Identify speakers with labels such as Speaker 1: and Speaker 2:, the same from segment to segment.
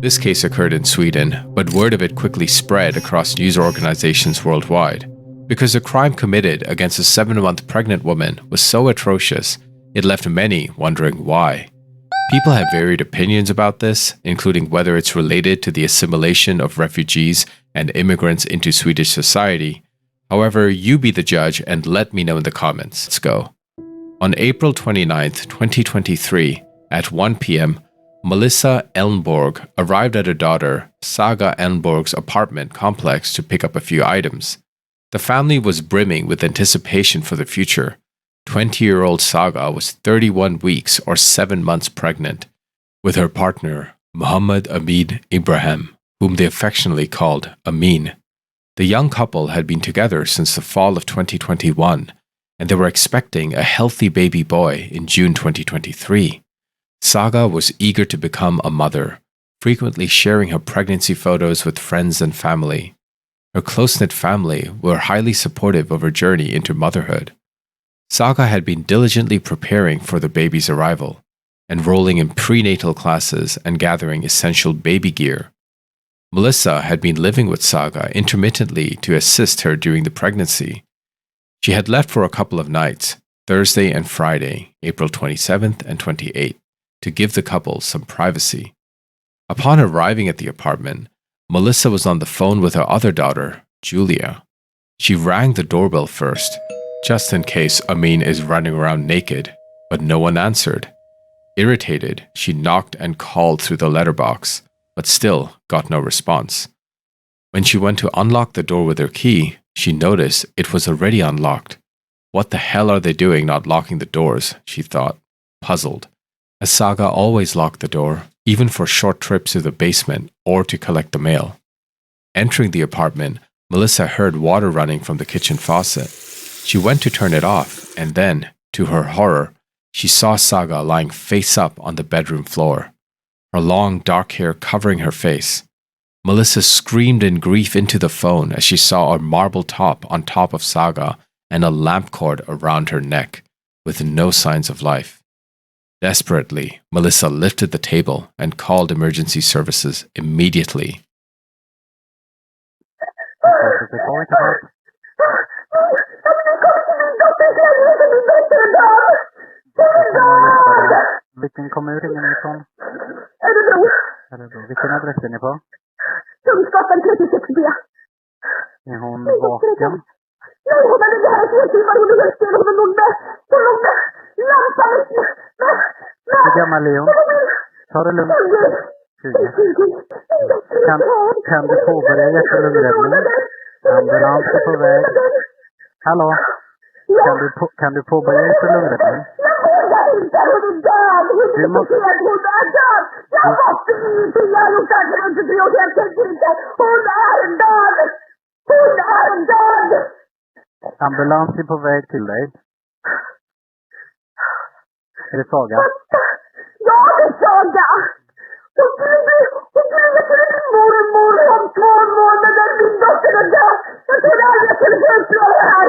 Speaker 1: This case occurred in Sweden, but word of it quickly spread across news organizations worldwide. Because the crime committed against a 7-month pregnant woman was so atrocious, it left many wondering why. People have varied opinions about this, including whether it's related to the assimilation of refugees and immigrants into Swedish society. However, you be the judge and let me know in the comments. Let's go. On April 29th, 2023, at 1 p.m., Melissa Elnborg arrived at her daughter, Saga Elnborg's apartment complex to pick up a few items. The family was brimming with anticipation for the future. 20-year-old Saga was 31 weeks or 7 months pregnant, with her partner, Muhammad Amin Ibrahim, whom they affectionately called Amin. The young couple had been together since the fall of 2021, and they were expecting a healthy baby boy in June 2023. Saga was eager to become a mother, frequently sharing her pregnancy photos with friends and family. Her close-knit family were highly supportive of her journey into motherhood. Saga had been diligently preparing for the baby's arrival, enrolling in prenatal classes and gathering essential baby gear. Melissa had been living with Saga intermittently to assist her during the pregnancy. She had left for a couple of nights, Thursday and Friday, April 27th and 28th, to give the couple some privacy. Upon arriving at the apartment, Melissa was on the phone with her other daughter, Julia. She rang the doorbell first, just in case Amin is running around naked, but no one answered. Irritated, she knocked and called through the letterbox, but still got no response. When she went to unlock the door with her key, she noticed it was already unlocked. What the hell are they doing not locking the doors, she thought, puzzled. As Saga always locked the door, even for short trips to the basement or to collect the mail. Entering the apartment, Melissa heard water running from the kitchen faucet. She went to turn it off, and then, to her horror, she saw Saga lying face up on the bedroom floor, her long dark hair covering her face. Melissa screamed in grief into the phone as she saw a marble top on top of Saga and a lamp cord around her neck, with no signs of life. Desperately, Melissa lifted the table and called emergency services immediately.
Speaker 2: Vilken kommun ringer ni ifrån? Vilken adress är ni på?
Speaker 3: Kungsgatan 36B.
Speaker 2: Är hon vaken?
Speaker 3: Nej, hon hade det här heltimmar. Hon är helt stel. Hon är nog med lampan.
Speaker 2: Hur gammal är hon? Ta det lugnt. 20. Kan du påbörja hjärt-lungräddning? Ambulans är på väg. Hallå? Kan du påbörja hjärt-lungräddning? Du måste... Ambulans är på väg till dig. Är det Saga?
Speaker 3: Ja, det är Saga. Hon skulle till min mormor om 2 månader. Min dotter är död. Jag trodde aldrig jag skulle få uppleva det här.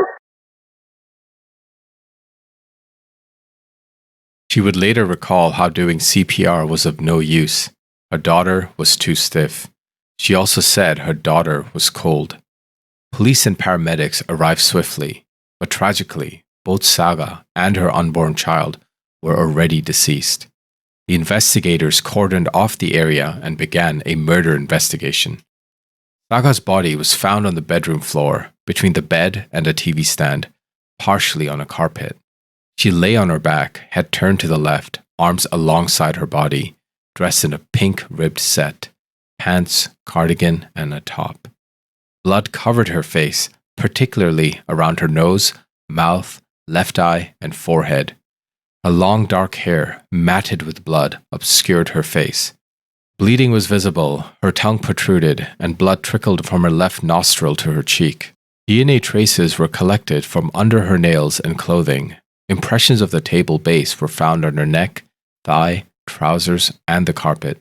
Speaker 1: She would later recall how doing CPR was of no use. Her daughter was too stiff. She also said her daughter was cold. Police and paramedics arrived swiftly, but tragically, both Saga and her unborn child were already deceased. The investigators cordoned off the area and began a murder investigation. Saga's body was found on the bedroom floor, between the bed and a TV stand, partially on a carpet. She lay on her back, head turned to the left, arms alongside her body, dressed in a pink ribbed set, pants, cardigan, and a top. Blood covered her face, particularly around her nose, mouth, left eye, and forehead. Her long dark hair, matted with blood, obscured her face. Bleeding was visible, her tongue protruded, and blood trickled from her left nostril to her cheek. DNA traces were collected from under her nails and clothing. Impressions of the table base were found on her neck, thigh, trousers, and the carpet.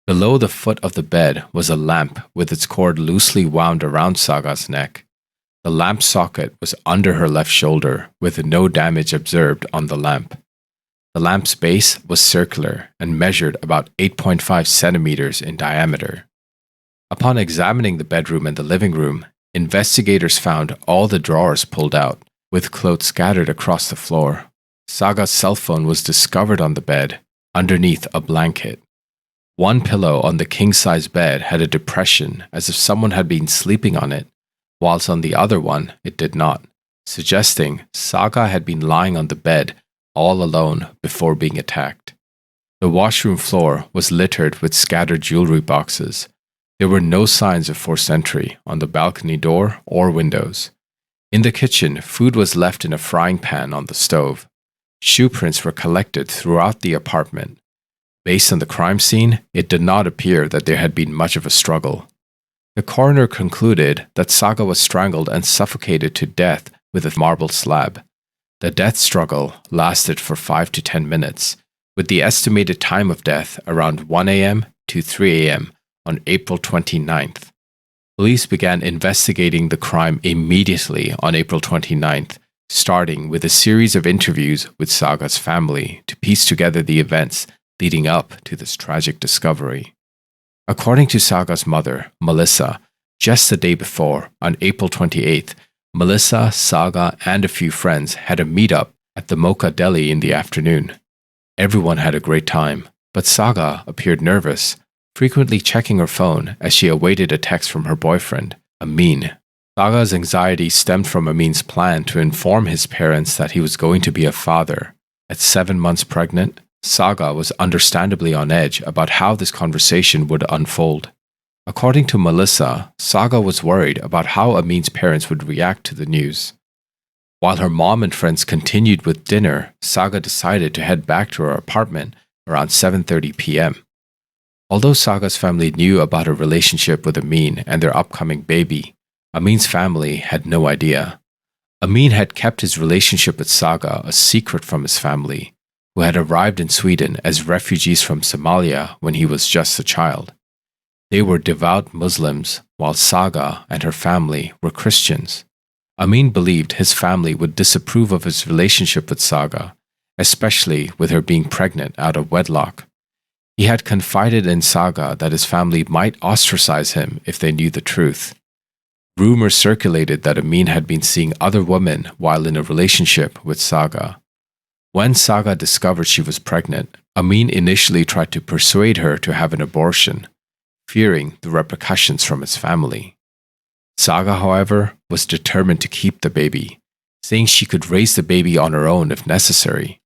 Speaker 1: Below the foot of the bed was a lamp with its cord loosely wound around Saga's neck. The lamp socket was under her left shoulder, with no damage observed on the lamp. The lamp's base was circular and measured about 8.5 centimeters in diameter. Upon examining the bedroom and the living room, investigators found all the drawers pulled out, with clothes scattered across the floor. Saga's cell phone was discovered on the bed, underneath a blanket. One pillow on the king-size bed had a depression as if someone had been sleeping on it, whilst on the other one it did not, suggesting Saga had been lying on the bed all alone before being attacked. The washroom floor was littered with scattered jewelry boxes. There were no signs of forced entry on the balcony door or windows. In the kitchen, food was left in a frying pan on the stove. Shoe prints were collected throughout the apartment. Based on the crime scene, it did not appear that there had been much of a struggle. The coroner concluded that Saga was strangled and suffocated to death with a marble slab. The death struggle lasted for 5 to 10 minutes, with the estimated time of death around 1 a.m. to 3 a.m. on April 29th. Police began investigating the crime immediately on April 29th, starting with a series of interviews with Saga's family to piece together the events leading up to this tragic discovery. According to Saga's mother, Melissa, just the day before, on April 28th, Melissa, Saga, and a few friends had a meetup at the Mocha Deli in the afternoon. Everyone had a great time, but Saga appeared nervous, frequently checking her phone as she awaited a text from her boyfriend, Amin. Saga's anxiety stemmed from Amin's plan to inform his parents that he was going to be a father. At 7 months pregnant, Saga was understandably on edge about how this conversation would unfold. According to Melissa, Saga was worried about how Amin's parents would react to the news. While her mom and friends continued with dinner, Saga decided to head back to her apartment around 7:30 p.m. Although Saga's family knew about her relationship with Amin and their upcoming baby, Amin's family had no idea. Amin had kept his relationship with Saga a secret from his family, who had arrived in Sweden as refugees from Somalia when he was just a child. They were devout Muslims, while Saga and her family were Christians. Amin believed his family would disapprove of his relationship with Saga, especially with her being pregnant out of wedlock. He had confided in Saga that his family might ostracize him if they knew the truth. Rumors circulated that Amin had been seeing other women while in a relationship with Saga. When Saga discovered she was pregnant, Amin initially tried to persuade her to have an abortion, fearing the repercussions from his family. Saga, however, was determined to keep the baby, saying she could raise the baby on her own if necessary.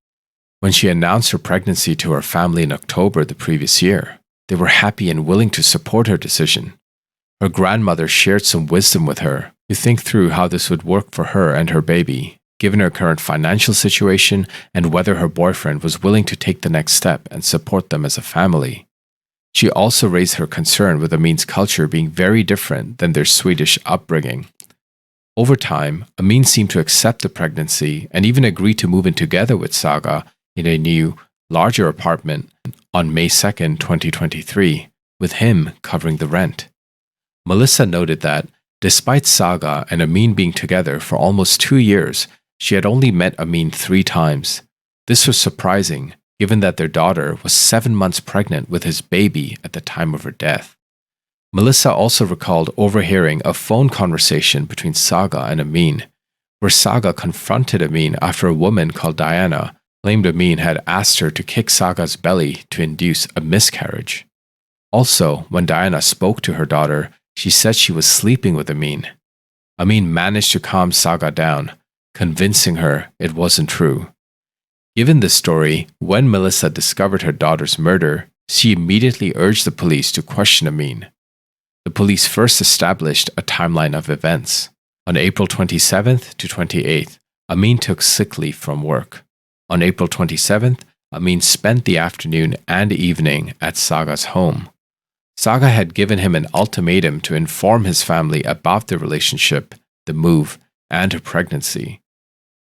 Speaker 1: When she announced her pregnancy to her family in October the previous year, they were happy and willing to support her decision. Her grandmother shared some wisdom with her to think through how this would work for her and her baby, given her current financial situation and whether her boyfriend was willing to take the next step and support them as a family. She also raised her concern with Amin's culture being very different than their Swedish upbringing. Over time, Amin seemed to accept the pregnancy and even agreed to move in together with Saga in a new, larger apartment on May 2nd, 2023, with him covering the rent. Melissa noted that, despite Saga and Amin being together for almost 2 years, she had only met Amin 3 times. This was surprising, given that their daughter was 7 months pregnant with his baby at the time of her death. Melissa also recalled overhearing a phone conversation between Saga and Amin, where Saga confronted Amin after a woman called Diana claimed Amin had asked her to kick Saga's belly to induce a miscarriage. Also, when Diana spoke to her daughter, she said she was sleeping with Amin. Amin managed to calm Saga down, convincing her it wasn't true. Given this story, when Melissa discovered her daughter's murder, she immediately urged the police to question Amin. The police first established a timeline of events. On April 27th to 28th, Amin took sick leave from work. On April 27th, Amin spent the afternoon and evening at Saga's home. Saga had given him an ultimatum to inform his family about their relationship, the move, and her pregnancy.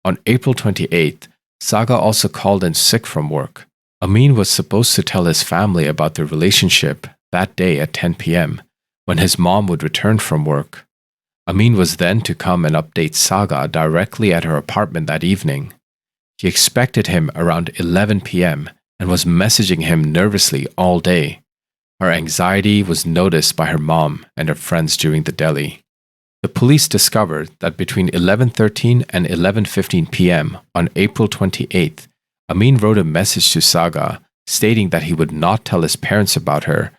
Speaker 1: On April 28th, Saga also called in sick from work. Amin was supposed to tell his family about their relationship that day at 10 p.m., when his mom would return from work. Amin was then to come and update Saga directly at her apartment that evening. She expected him around 11 p.m. and was messaging him nervously all day. Her anxiety was noticed by her mom and her friends during the deli. The police discovered that between 11:13 and 11:15 p.m. on April 28th, Amin wrote a message to Saga stating that he would not tell his parents about her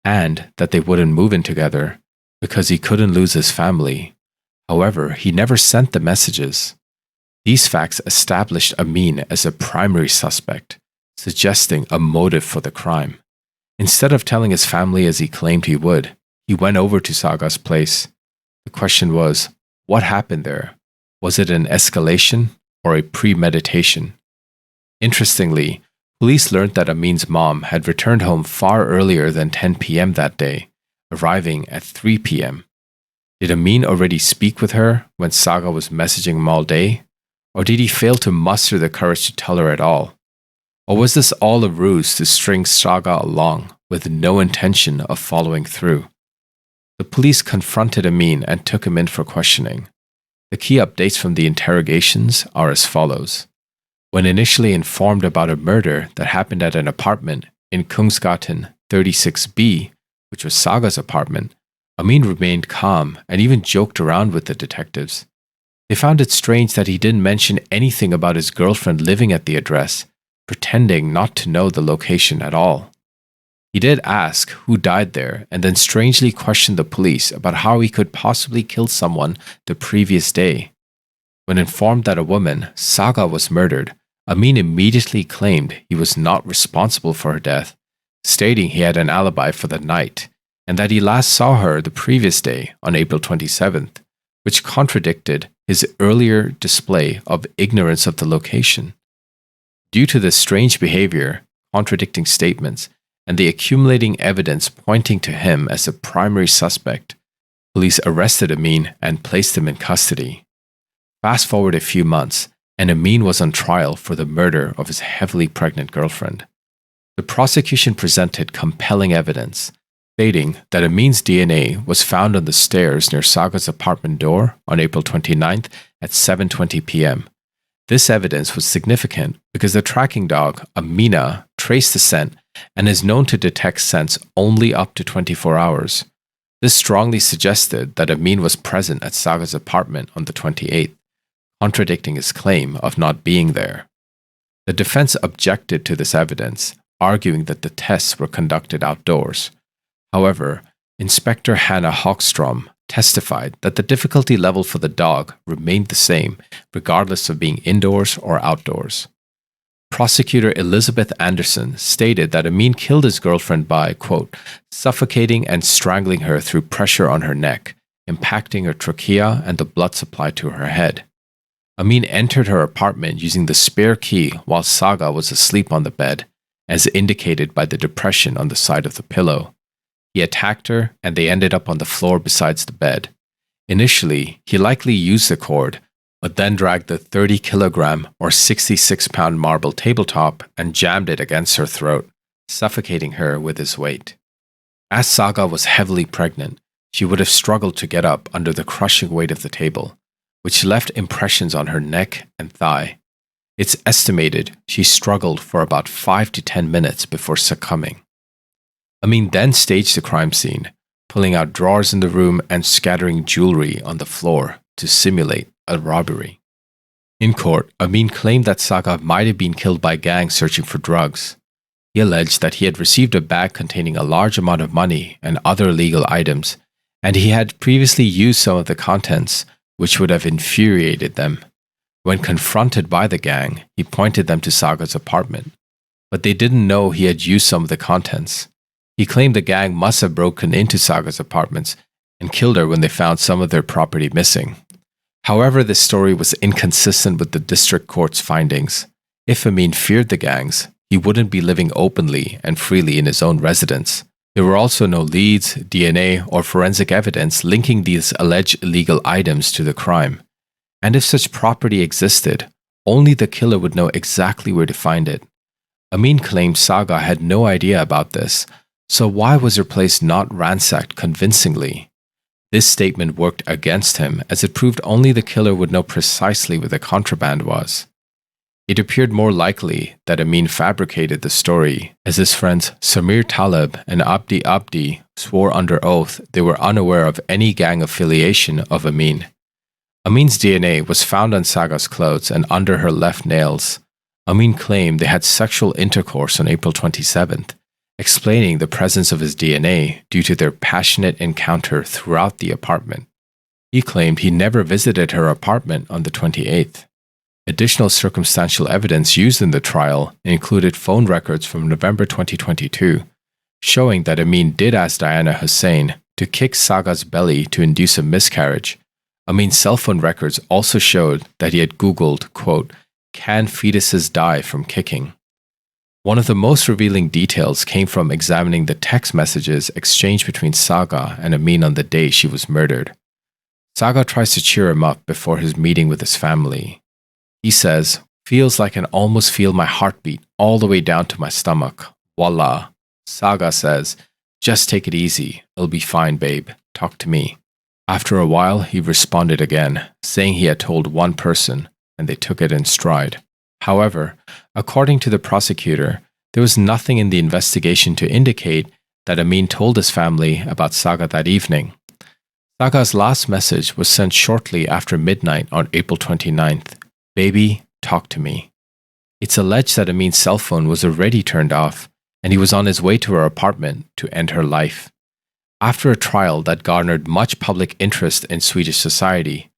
Speaker 1: and that they wouldn't move in together because he couldn't lose his family. However, he never sent the messages. These facts established Amin as a primary suspect, suggesting a motive for the crime. Instead of telling his family as he claimed he would, he went over to Saga's place. The question was, what happened there? Was it an escalation or a premeditation? Interestingly, police learned that Amin's mom had returned home far earlier than 10 p.m. that day, arriving at 3 p.m. Did Amin already speak with her when Saga was messaging him all day? Or did he fail to muster the courage to tell her at all? Or was this all a ruse to string Saga along with no intention of following through? The police confronted Amin and took him in for questioning. The key updates from the interrogations are as follows. When initially informed about a murder that happened at an apartment in Kungsgatan 36B, which was Saga's apartment, Amin remained calm and even joked around with the detectives. They found it strange that he didn't mention anything about his girlfriend living at the address, pretending not to know the location at all. He did ask who died there and then strangely questioned the police about how he could possibly kill someone the previous day. When informed that a woman, Saga, was murdered, Amin immediately claimed he was not responsible for her death, stating he had an alibi for the night and that he last saw her the previous day on April 27th, which contradicted his earlier display of ignorance of the location. Due to this strange behavior, contradicting statements, and the accumulating evidence pointing to him as the primary suspect, police arrested Amin and placed him in custody. Fast forward a few months, and Amin was on trial for the murder of his heavily pregnant girlfriend. The prosecution presented compelling evidence, stating that Amin's DNA was found on the stairs near Saga's apartment door on April 29th at 7:20 p.m. This evidence was significant because the tracking dog, Amina, traced the scent and is known to detect scents only up to 24 hours. This strongly suggested that Amin was present at Saga's apartment on the 28th, contradicting his claim of not being there. The defense objected to this evidence, arguing that the tests were conducted outdoors. However, Inspector Hannah Hogstrom testified that the difficulty level for the dog remained the same, regardless of being indoors or outdoors. Prosecutor Elizabeth Anderson stated that Amin killed his girlfriend by, quote, suffocating and strangling her through pressure on her neck, impacting her trachea and the blood supply to her head. Amin entered her apartment using the spare key while Saga was asleep on the bed, as indicated by the depression on the side of the pillow. He attacked her and they ended up on the floor besides the bed. Initially, he likely used the cord, but then dragged the 30-kilogram or 66-pound marble tabletop and jammed it against her throat, suffocating her with his weight. As Saga was heavily pregnant, she would have struggled to get up under the crushing weight of the table, which left impressions on her neck and thigh. It's estimated she struggled for about 5 to 10 minutes before succumbing. Amin then staged the crime scene, pulling out drawers in the room and scattering jewelry on the floor to simulate a robbery. In court, Amin claimed that Saga might have been killed by gangs searching for drugs. He alleged that he had received a bag containing a large amount of money and other illegal items, and he had previously used some of the contents, which would have infuriated them. When confronted by the gang, he pointed them to Saga's apartment, but they didn't know he had used some of the contents. He claimed the gang must have broken into Saga's apartments and killed her when they found some of their property missing. However, this story was inconsistent with the district court's findings. If Amin feared the gangs, he wouldn't be living openly and freely in his own residence. There were also no leads, DNA, or forensic evidence linking these alleged illegal items to the crime. And if such property existed, only the killer would know exactly where to find it. Amin claimed Saga had no idea about this, so why was her place not ransacked convincingly? This statement worked against him, as it proved only the killer would know precisely where the contraband was. It appeared more likely that Amin fabricated the story, as his friends Samir Talib and Abdi Abdi swore under oath they were unaware of any gang affiliation of Amin. Amin's DNA was found on Saga's clothes and under her left nails. Amin claimed they had sexual intercourse on April 27th, explaining the presence of his DNA due to their passionate encounter throughout the apartment. He claimed he never visited her apartment on the 28th. Additional circumstantial evidence used in the trial included phone records from November 2022, showing that Amin did ask Diana Hussein to kick Saga's belly to induce a miscarriage. Amin's cell phone records also showed that he had Googled, quote, "Can fetuses die from kicking?" One of the most revealing details came from examining the text messages exchanged between Saga and Amin on the day she was murdered. Saga tries to cheer him up before his meeting with his family. He says, "Feels like I can almost feel my heartbeat all the way down to my stomach. Wallah." Saga says, "Just take it easy. It'll be fine, babe. Talk to me." After a while, he responded again, saying he had told one person, and they took it in stride. However, according to the prosecutor, there was nothing in the investigation to indicate that Amin told his family about Saga that evening. Saga's last message was sent shortly after midnight on April 29th. "Baby, talk to me." It's alleged that Amin's cell phone was already turned off, and he was on his way to her apartment to end her life. After a trial that garnered much public interest in Swedish society,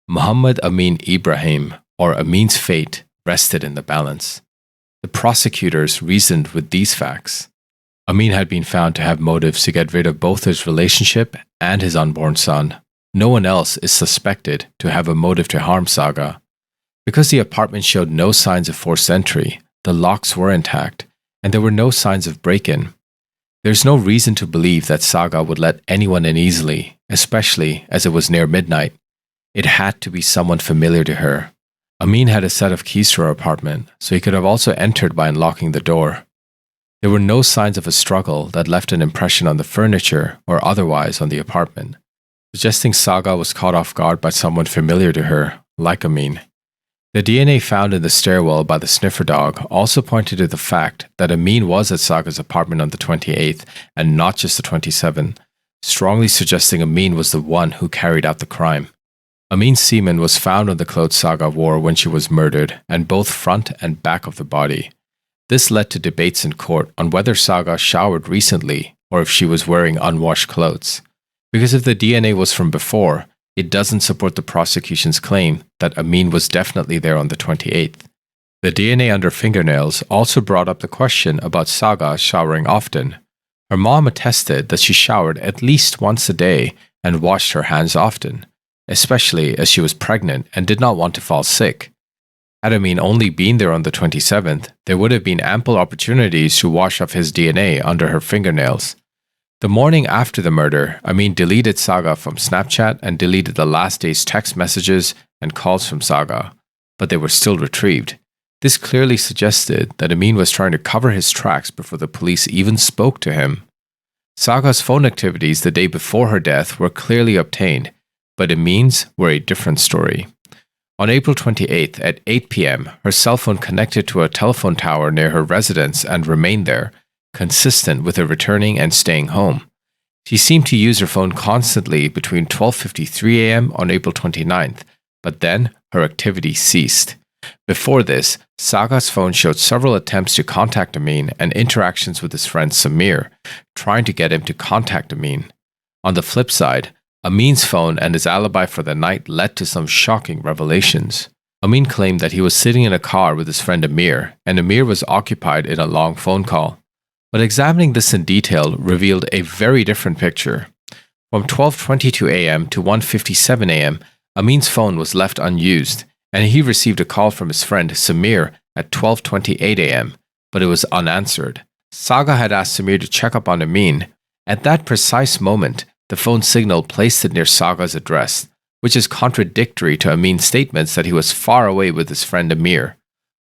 Speaker 1: Muhammad Amin Ibrahim, or Amin's fate, rested in the balance. The prosecutors reasoned with these facts. Amin had been found to have motives to get rid of both his relationship and his unborn son. No one else is suspected to have a motive to harm Saga. Because the apartment showed no signs of forced entry, the locks were intact, and there were no signs of break-in. There's no reason to believe that Saga would let anyone in easily, especially as it was near midnight. It had to be someone familiar to her. Amin had a set of keys to her apartment, so he could have also entered by unlocking the door. There were no signs of a struggle that left an impression on the furniture or otherwise on the apartment, suggesting Saga was caught off guard by someone familiar to her, like Amin. The DNA found in the stairwell by the sniffer dog also pointed to the fact that Amin was at Saga's apartment on the 28th and not just the 27th, strongly suggesting Amin was the one who carried out the crime. Amin's semen was found on the clothes Saga wore when she was murdered, and both front and back of the body. This led to debates in court on whether Saga showered recently or if she was wearing unwashed clothes. Because if the DNA was from before, it doesn't support the prosecution's claim that Amin was definitely there on the 28th. The DNA under fingernails also brought up the question about Saga showering often. Her mom attested that she showered at least once a day and washed her hands often, especially as she was pregnant and did not want to fall sick. Had Amin only been there on the 27th, there would have been ample opportunities to wash off his DNA under her fingernails. The morning after the murder, Amin deleted Saga from Snapchat and deleted the last day's text messages and calls from Saga, but they were still retrieved. This clearly suggested that Amin was trying to cover his tracks before the police even spoke to him. Saga's phone activities the day before her death were clearly obtained, but Amin's were a different story. On April 28th at 8 p.m., her cell phone connected to a telephone tower near her residence and remained there, consistent with her returning and staying home. She seemed to use her phone constantly between 12:53 a.m. on April 29th, but then her activity ceased. Before this, Saga's phone showed several attempts to contact Amin and interactions with his friend Samir, trying to get him to contact Amin. On the flip side, Amin's phone and his alibi for the night led to some shocking revelations. Amin claimed that he was sitting in a car with his friend Amir, and Amir was occupied in a long phone call. But examining this in detail revealed a very different picture. From 12:22 a.m. to 1:57 a.m., Amin's phone was left unused, and he received a call from his friend Samir at 12:28 a.m., but it was unanswered. Saga had asked Samir to check up on Amin. At that precise moment, the phone signal placed it near Saga's address, which is contradictory to Amin's statements that he was far away with his friend Amir.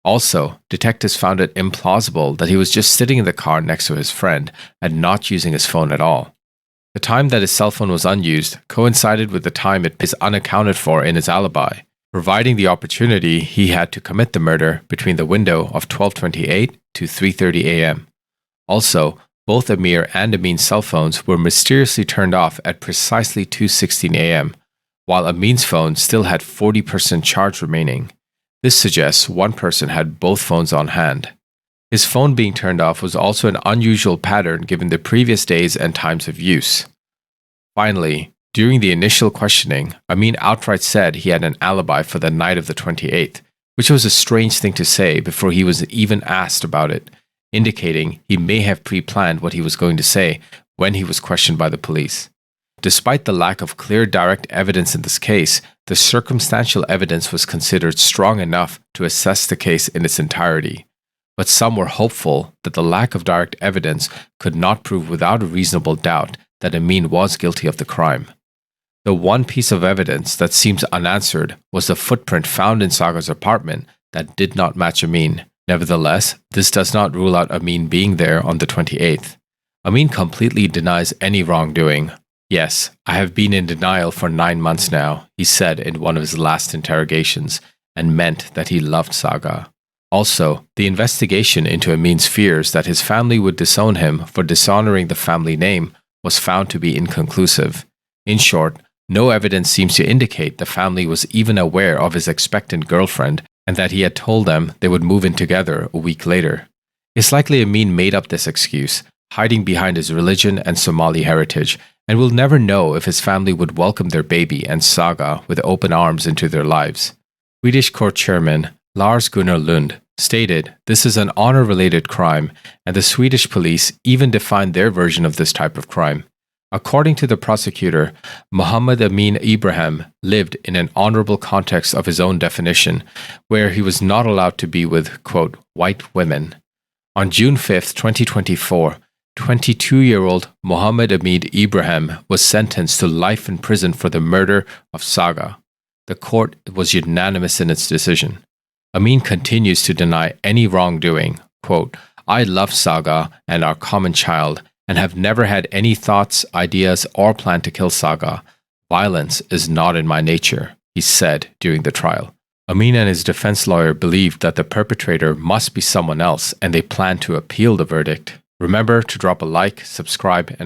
Speaker 1: Also, detectives found it implausible that he was just sitting in the car next to his friend and not using his phone at all. The time that his cell phone was unused coincided with the time it is unaccounted for in his alibi. providing the opportunity he had to commit the murder between the window of 12:28 to 3:30 a.m. Also, both Amir and Amin's cell phones were mysteriously turned off at precisely 2:16 a.m., while Amin's phone still had 40% charge remaining. This suggests one person had both phones on hand. His phone being turned off was also an unusual pattern given the previous days and times of use. Finally, during the initial questioning, Amin outright said he had an alibi for the night of the 28th, which was a strange thing to say before he was even asked about it, indicating he may have pre-planned what he was going to say when he was questioned by the police. Despite the lack of clear direct evidence in this case, the circumstantial evidence was considered strong enough to assess the case in its entirety. But some were hopeful that the lack of direct evidence could not prove without a reasonable doubt that Amin was guilty of the crime. The one piece of evidence that seems unanswered was the footprint found in Saga's apartment that did not match Amin. Nevertheless, this does not rule out Amin being there on the 28th. Amin completely denies any wrongdoing. "Yes, I have been in denial for 9 months now," he said in one of his last interrogations, and meant that he loved Saga. Also, the investigation into Amin's fears that his family would disown him for dishonoring the family name was found to be inconclusive. In short, no evidence seems to indicate the family was even aware of his expectant girlfriend and that he had told them they would move in together a week later. It's likely Amin made up this excuse, hiding behind his religion and Somali heritage, and we'll never know if his family would welcome their baby and Saga with open arms into their lives. Swedish court chairman Lars Gunnar Lund stated this is an honor-related crime, and the Swedish police even defined their version of this type of crime. According to the prosecutor, Muhammad Amin Ibrahim lived in an honorable context of his own definition, where he was not allowed to be with, quote, white women. On June 5, 2024, 22-year-old Muhammad Amin Ibrahim was sentenced to life in prison for the murder of Saga. The court was unanimous in its decision. Amin continues to deny any wrongdoing. Quote, "I love Saga and our common child, and have never had any thoughts, ideas, or plan to kill Saga. Violence is not in my nature," he said during the trial. Amin and his defense lawyer believed that the perpetrator must be someone else, and they plan to appeal the verdict. Remember to drop a like, subscribe, and